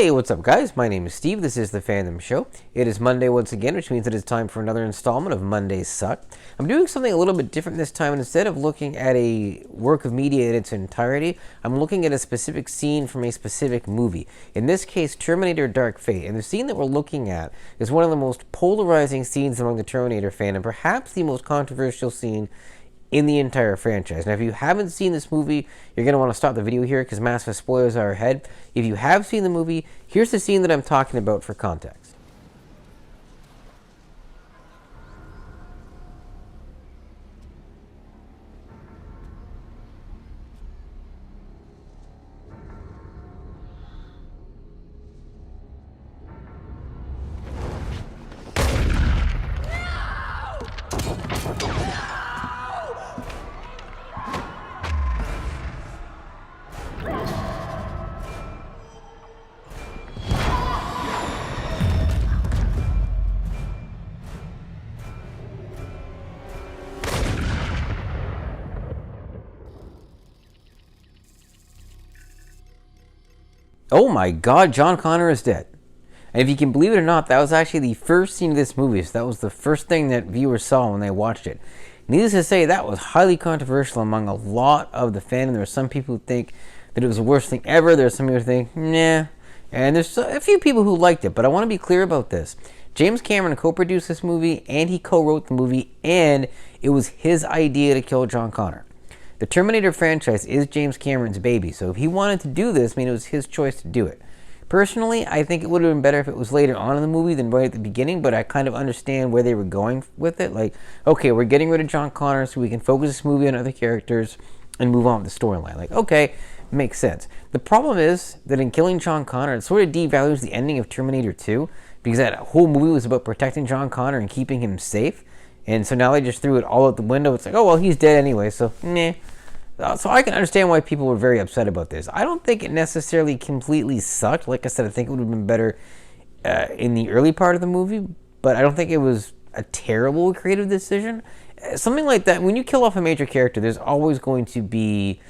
Hey, what's up guys? My name is Steve. This is The Fandom Show. It is Monday once again, which means it is time for another installment of Mondays Suck. I'm doing something a little bit different this time. Instead of looking at a work of media in its entirety, I'm looking at a specific scene from a specific movie. In this case, Terminator Dark Fate. And the scene that we're looking at is one of the most polarizing scenes among the Terminator fan, and perhaps the most controversial scene in the entire franchise. Now, if you haven't seen this movie, you're going to want to stop the video here because massive spoilers are ahead. If you have seen the movie, here's the scene that I'm talking about for context. Oh my god, John Connor is dead. And if you can believe it or not, that was actually the first scene of this movie. So that was the first thing that viewers saw when they watched it. Needless to say, that was highly controversial among a lot of the fandom. There are some people who think that it was the worst thing ever. There are some people who think, nah. And there's a few people who liked it. But I want to be clear about this. James Cameron co-produced this movie, and he co-wrote the movie, and it was his idea to kill John Connor. The Terminator franchise is James Cameron's baby, so if he wanted to do this, it was his choice to do it. Personally, I think it would have been better if it was later on in the movie than right at the beginning, but I kind of understand where they were going with it. Like, okay, we're getting rid of John Connor so we can focus this movie on other characters and move on with the storyline. Like, okay, makes sense. The problem is that in killing John Connor, it sort of devalues the ending of Terminator 2, because that whole movie was about protecting John Connor and keeping him safe. And so now they just threw it all out the window. It's like, oh, well, he's dead anyway, so meh. So I can understand why people were very upset about this. I don't think it necessarily completely sucked. Like I said, I think it would have been better in the early part of the movie, but I don't think it was a terrible creative decision. Something like that, when you kill off a major character, there's always going to be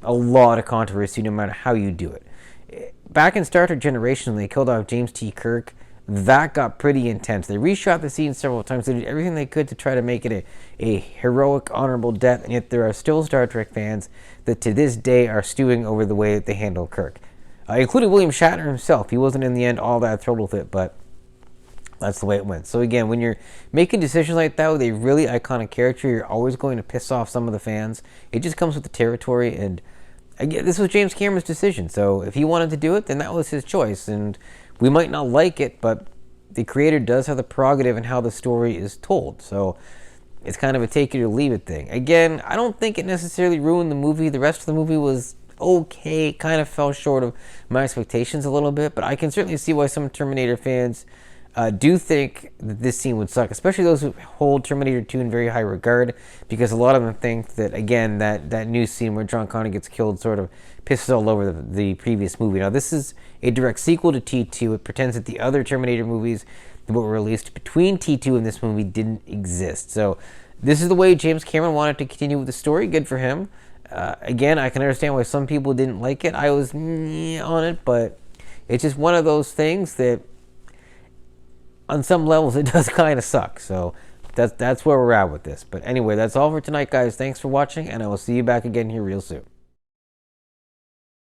a lot of controversy no matter how you do it. Back in Star Trek Generations, when they killed off James T. Kirk, that got pretty intense. They reshot the scene several times. They did everything they could to try to make it a heroic, honorable death, and yet there are still Star Trek fans that to this day are stewing over the way that they handled Kirk. Including William Shatner himself. He wasn't in the end all that thrilled with it, but that's the way it went. So again, when you're making decisions like that with a really iconic character, you're always going to piss off some of the fans. It just comes with the territory, and again, this was James Cameron's decision. So if he wanted to do it, then that was his choice, and we might not like it, but the creator does have the prerogative in how the story is told. So it's kind of a take it or leave it thing. Again, I don't think it necessarily ruined the movie. The rest of the movie was okay, kind of fell short of my expectations a little bit, but I can certainly see why some Terminator fans do think that this scene would suck, especially those who hold Terminator 2 in very high regard, because a lot of them think that, again, that new scene where John Connor gets killed sort of pisses all over the previous movie. Now, this is a direct sequel to T2. It pretends that the other Terminator movies that were released between T2 and this movie didn't exist. So this is the way James Cameron wanted to continue with the story. Good for him. Again, I can understand why some people didn't like it. I was on it, but it's just one of those things that on some levels it does kind of suck. So that's where we're at with this. But anyway, that's all for tonight, guys. Thanks for watching, and I will see you back again here real soon.